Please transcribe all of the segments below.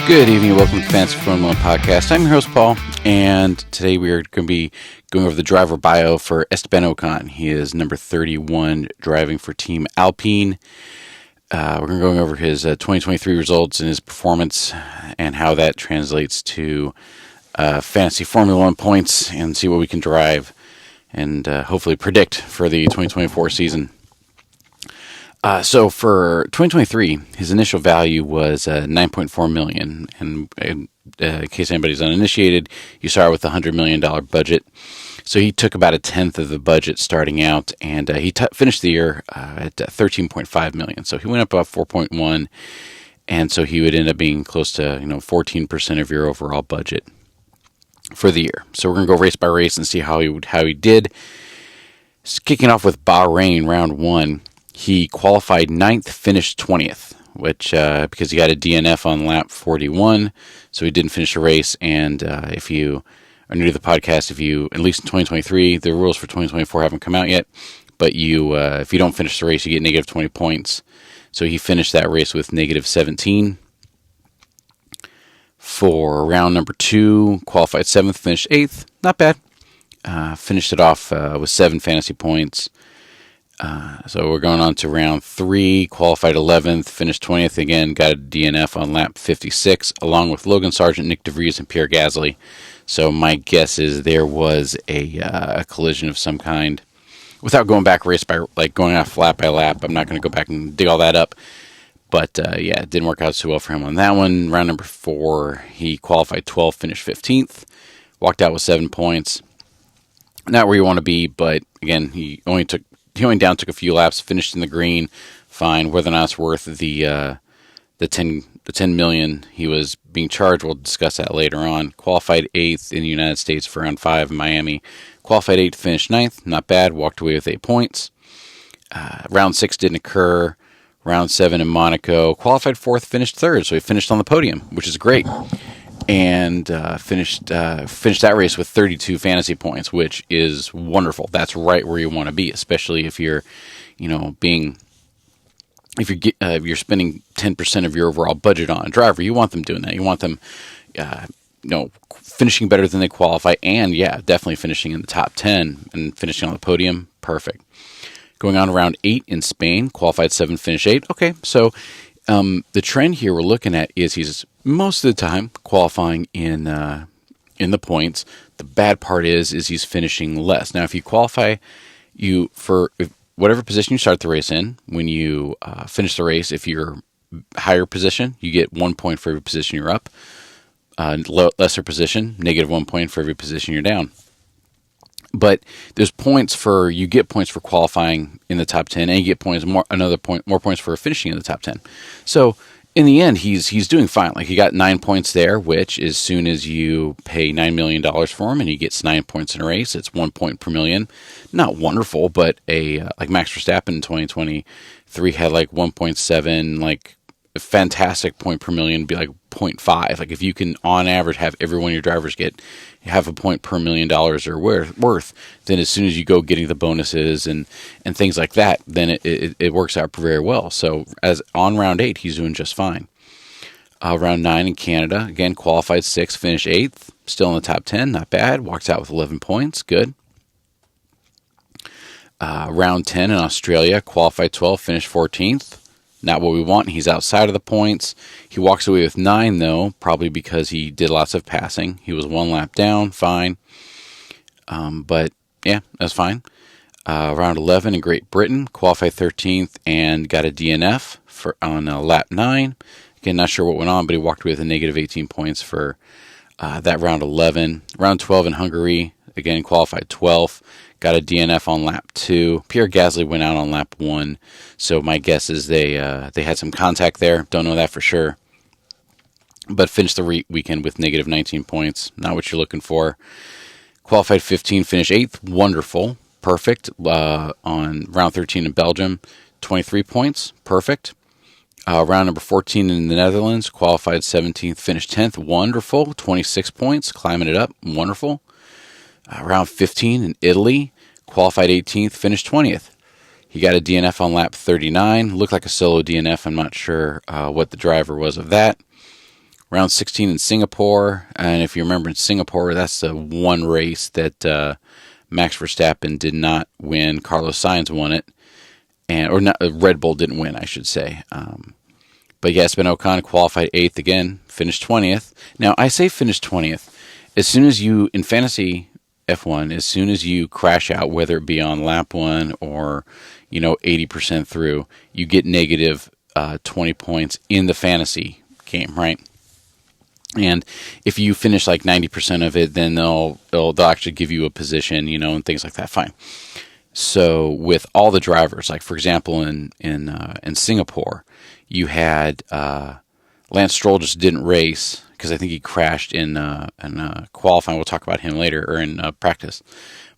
Good evening, welcome to Fantasy Formula Podcast. I'm your host, Paul, and today we are going to be going over the driver bio for Esteban Ocon. He is number 31, driving for Team Alpine. We're going to go over his 2023 results and his performance and how that translates to Fantasy Formula 1 points and see what we can derive and hopefully predict for the 2024 season. So for 2023, his initial value was $9.4 million. And in case anybody's uninitiated, you start with a $100 million budget. So he took about a tenth of the budget starting out, and he finished the year at $13.5 million. So he went up about 4.1, and so he would end up being close to 14% of your overall budget for the year. So we're gonna go race by race and see how he did. Kicking off with Bahrain, round one. He qualified 9th, finished 20th, which because he got a DNF on lap 41, so he didn't finish the race. And if you are new to the podcast, at least in 2023, the rules for 2024 haven't come out yet, but if you don't finish the race, you get negative 20 points. So he finished that race with negative 17. For round number 2, qualified 7th, finished 8th. Not bad. Finished it off with 7 fantasy points. So we're going on to round 3, qualified 11th, finished 20th again, got a DNF on lap 56, along with Logan Sargent, Nick DeVries, and Pierre Gasly. So my guess is there was a collision of some kind. Without going back race by, going off lap by lap, I'm not going to go back and dig all that up. But it didn't work out too well for him on that one. Round number 4, he qualified 12th, finished 15th, walked out with 7 points. Not where you want to be, but again, he only took a few laps, finished in the green, fine. Whether or not it's worth the 10 million he was being charged, we'll discuss that later on. Qualified 8th in the United States for round 5 in Miami. Qualified 8th, finished 9th, not bad. Walked away with 8 points. Round 6 didn't occur. Round 7 in Monaco. Qualified 4th, finished 3rd, so he finished on the podium, which is great. And finished that race with 32 fantasy points, which is wonderful. That's right where you want to be, especially if you're, spending 10% of your overall budget on a driver. You want them doing that. You want them, finishing better than they qualify, and definitely finishing in the top 10 and finishing on the podium. Perfect. Going on to round 8 in Spain, qualified 7, finished 8. Okay, so the trend here we're looking at is he's most of the time qualifying in the points. The bad part is he's finishing less. Now, if you qualify, whatever position you start the race in, when you finish the race, if you're higher position, you get 1 point for every position you're up. Lesser position, negative 1 point for every position you're down. But there's you get points for qualifying in the top 10, and you get more points for finishing in the top 10. So in the end, he's doing fine. He got 9 points there, which as soon as you pay $9 million for him and he gets 9 points in a race, it's 1 point per million. Not wonderful, but like Max Verstappen in 2023 had 1.7, a fantastic point per million, be 0.5. If you can on average have every one of your drivers have a point per $1 million or worth, then as soon as you go getting the bonuses and things like that, then it works out very well. So as on round 8, he's doing just fine. Round 9 in Canada, again, qualified 6th, finished 8th, still in the top 10, not bad. Walks out with 11 points, good. Round 10 in Australia, qualified 12th, finished 14th. Not what we want. He's outside of the points. He walks away with 9, though, probably because he did lots of passing. He was 1 lap down, fine. But that's fine. Round 11 in Great Britain, qualified 13th and got a DNF on lap 9. Again, not sure what went on, but he walked away with a negative 18 points for that round 11. Round 12 in Hungary, again, qualified 12th. Got a DNF on lap 2. Pierre Gasly went out on lap 1. So my guess is they had some contact there. Don't know that for sure. But finished the weekend with negative 19 points. Not what you're looking for. Qualified 15, finished 8th. Wonderful. Perfect. On round 13 in Belgium, 23 points. Perfect. Round number 14 in the Netherlands, qualified 17th, finished 10th. Wonderful. 26 points. Climbing it up. Wonderful. Round 15 in Italy, qualified 18th, finished 20th. He got a DNF on lap 39. Looked like a solo DNF. I'm not sure what the driver was of that. Round 16 in Singapore, and if you remember in Singapore, that's the one race that Max Verstappen did not win. Carlos Sainz won it, or not. Red Bull didn't win, I should say. But yeah, Esteban Ocon qualified 8th again, finished 20th. Now, I say finished 20th. As soon as you, in fantasy F1, as soon as you crash out, whether it be on lap 1 or, 80% through, you get negative 20 points in the fantasy game, right? And if you finish like 90% of it, then they'll actually give you a position, and things like that. Fine. So with all the drivers, like for example in Singapore, you had Lance Stroll just didn't race because I think he crashed in qualifying. We'll talk about him later, or in practice.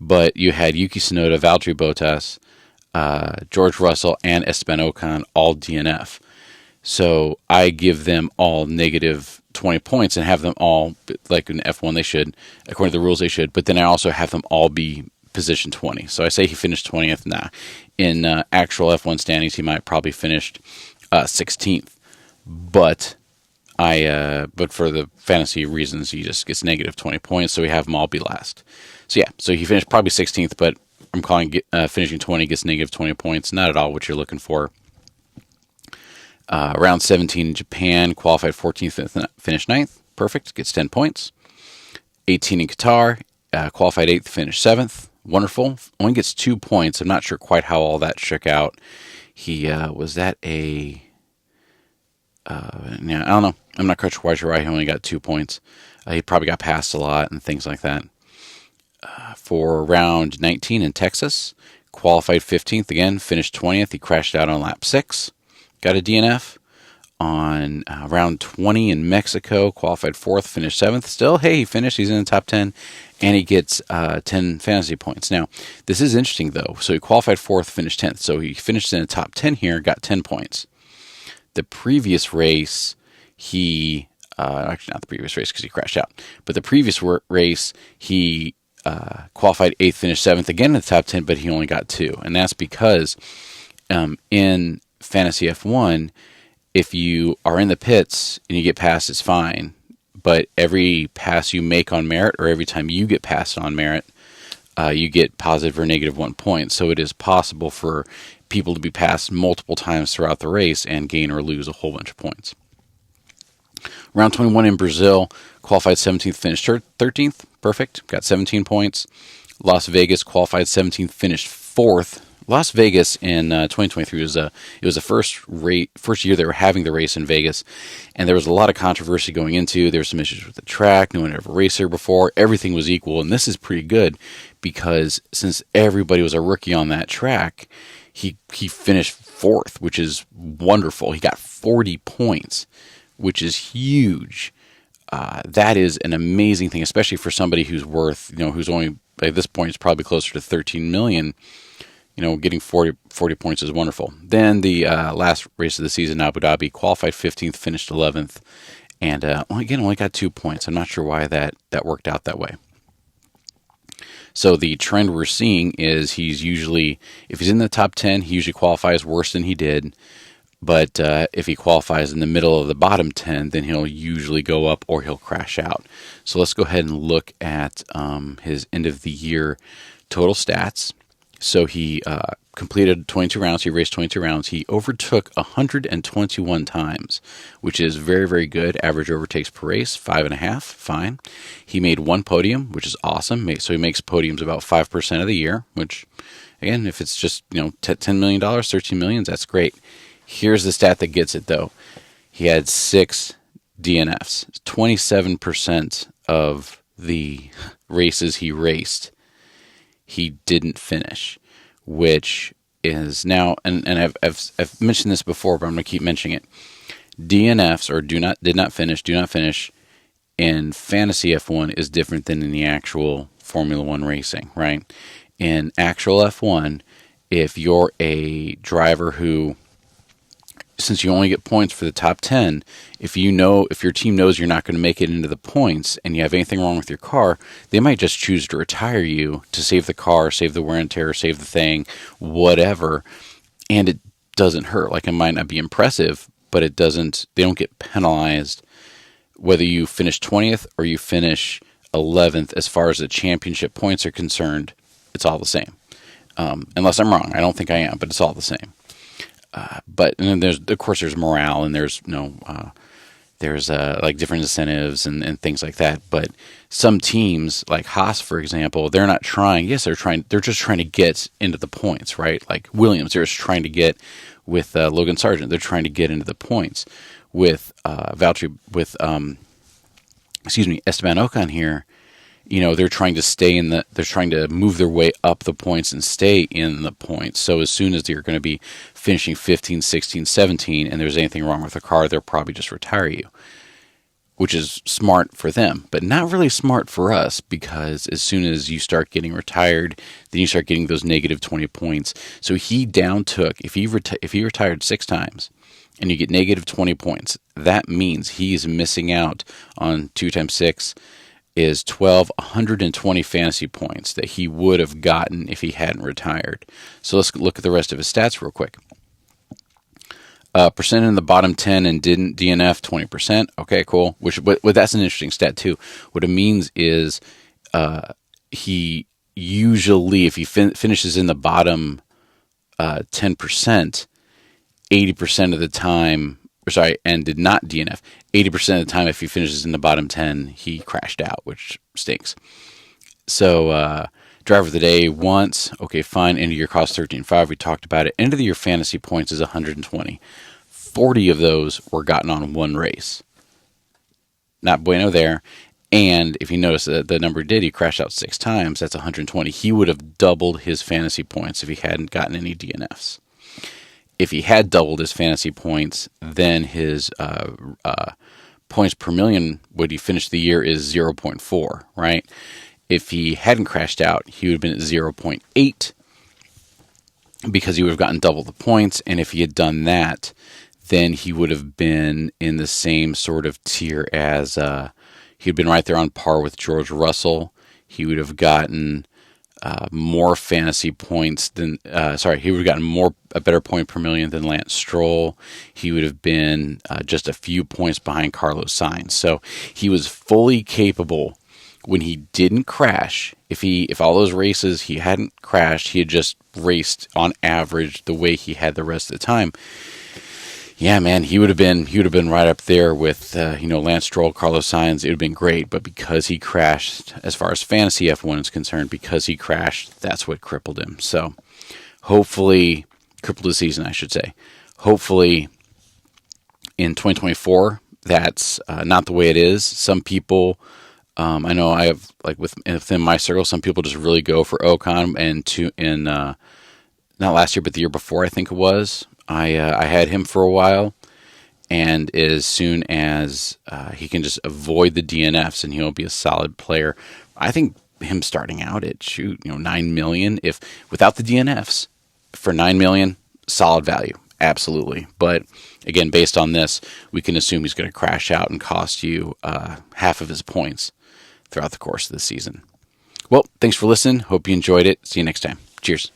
But you had Yuki Tsunoda, Valtteri Bottas, George Russell, and Esteban Ocon all DNF. So I give them all negative 20 points and have them all, like in F1 they should, according to the rules they should, but then I also have them all be position 20. So I say he finished 20th. Nah, in actual F1 standings he might probably finished 16th, but for the fantasy reasons he just gets negative 20 points, so we have them all be last. So yeah, so he finished probably 16th, but I'm calling finishing 20 gets negative 20 points. Not at all what you're looking for. Round 17 in Japan, qualified 14th, finished 9th. Perfect, gets 10 points. 18 in Qatar, qualified 8th, finished 7th. Wonderful. Only gets 2 points. I'm not sure quite how all that shook out. He, was that a... yeah, I don't know. I'm not quite sure why he only got 2 points. He probably got passed a lot and things like that. For round 19 in Texas, qualified 15th again, finished 20th. He crashed out on lap 6. Got a DNF. On round 20 in Mexico, qualified 4th, finished 7th. Still, hey, he finished. He's in the top 10, and he gets 10 fantasy points. Now, this is interesting, though. So he qualified 4th, finished 10th. So he finished in the top 10 here, got 10 points. The previous race, he... actually, not the previous race because he crashed out. But the previous race, he qualified 8th, finished 7th, again in the top 10, but he only got 2. And that's because in Fantasy F1... if you are in the pits and you get passed, it's fine. But every pass you make on merit, or every time you get passed on merit, you get positive or negative 1 point. So it is possible for people to be passed multiple times throughout the race and gain or lose a whole bunch of points. Round 21 in Brazil, qualified 17th, finished 13th. Perfect. Got 17 points. Las Vegas, qualified 17th, finished 4th. Las Vegas in 2023 was the first year they were having the race in Vegas, and there was a lot of controversy going into. There were some issues with the track. No one had ever raced there before. Everything was equal, and this is pretty good because since everybody was a rookie on that track, he finished 4th, which is wonderful. He got 40 points, which is huge. That is an amazing thing, especially for somebody who's worth, who's only at this point is probably closer to 13 million. Getting 40 points is wonderful. Then the last race of the season, Abu Dhabi, qualified 15th, finished 11th, and only got 2 points. I'm not sure why that worked out that way. So the trend we're seeing is he's usually, if he's in the top 10, he usually qualifies worse than he did. But if he qualifies in the middle of the bottom 10, then he'll usually go up or he'll crash out. So let's go ahead and look at his end of the year total stats. So he completed 22 rounds. He raced 22 rounds. He overtook 121 times, which is very, very good. Average overtakes per race, 5.5. Fine. He made 1 podium, which is awesome. So he makes podiums about 5% of the year, which, again, if it's just, $10 million, $13 million, that's great. Here's the stat that gets it, though. He had 6 DNFs. 27% of the races he raced, he didn't finish, which is now, and I've mentioned this before, but I'm going to keep mentioning it. DNFs, or do not finish in fantasy F1 is different than in the actual Formula One racing, right? In actual F1, if you're a driver who, since you only get points for the top 10, if your team knows you're not going to make it into the points and you have anything wrong with your car, they might just choose to retire you to save the car, save the wear and tear, save the thing, whatever. And it doesn't hurt. Like, it might not be impressive, but they don't get penalized whether you finish 20th or you finish 11th, as far as the championship points are concerned, it's all the same. Unless I'm wrong, I don't think I am, but it's all the same. But and then there's morale, and there's like different incentives and things like that. But some teams, like Haas, for example, they're not trying. Yes, they're just trying to get into the points, right? Like Williams, they're just trying to get with Logan Sargent. They're trying to get into the points with Esteban Ocon here. They're trying to move their way up the points and stay in the points. So as soon as you're going to be finishing 15, 16, 17, and there's anything wrong with the car, they'll probably just retire you, which is smart for them, but not really smart for us, because as soon as you start getting retired, then you start getting those negative 20 points. So he downtook, if he retired 6 times and you get negative 20 points, that means he's missing out on 2 times 6 is 120 fantasy points that he would have gotten if he hadn't retired. So let's look at the rest of his stats real quick. Percent in the bottom 10 and didn't DNF 20%. Okay, cool. But that's an interesting stat too. What it means is he usually, if he finishes in the bottom 10%, 80% of the time, and did not DNF, 80% of the time, if he finishes in the bottom 10, he crashed out, which stinks. So, driver of the day once, okay, fine. End of year cost 13.5. We talked about it. End of the year fantasy points is 120. 40 of those were gotten on one race. Not bueno there. And if you notice the number he crashed out 6 times. That's 120. He would have doubled his fantasy points if he hadn't gotten any DNFs. If he had doubled his fantasy points, then his points per million, what he finished the year, is 0.4, right? If he hadn't crashed out, he would have been at 0.8, because he would have gotten double the points. And if he had done that, then he would have been in the same sort of tier as he'd been right there on par with George Russell. He would have gotten more fantasy points than he would have gotten a better point per million than Lance Stroll. He would have been just a few points behind Carlos Sainz. So he was fully capable when he didn't crash. If all those races he hadn't crashed, he had just raced on average the way he had the rest of the time. Yeah, man, he would have been right up there with Lance Stroll, Carlos Sainz. It would have been great, but because he crashed, as far as fantasy F1 is concerned, because he crashed, that's what crippled him. So, hopefully, crippled the season, I should say. Hopefully, in 2024, that's not the way it is. Some people, I know I have, like within my circle, some people just really go for Ocon, and not last year, but the year before, I think it was. I had him for a while, and as soon as he can just avoid the DNFs, and he'll be a solid player. I think him starting out at $9 million, if without the DNFs, for $9 million, solid value, absolutely. But again, based on this, we can assume he's going to crash out and cost you half of his points throughout the course of the season. Well, thanks for listening. Hope you enjoyed it. See you next time. Cheers.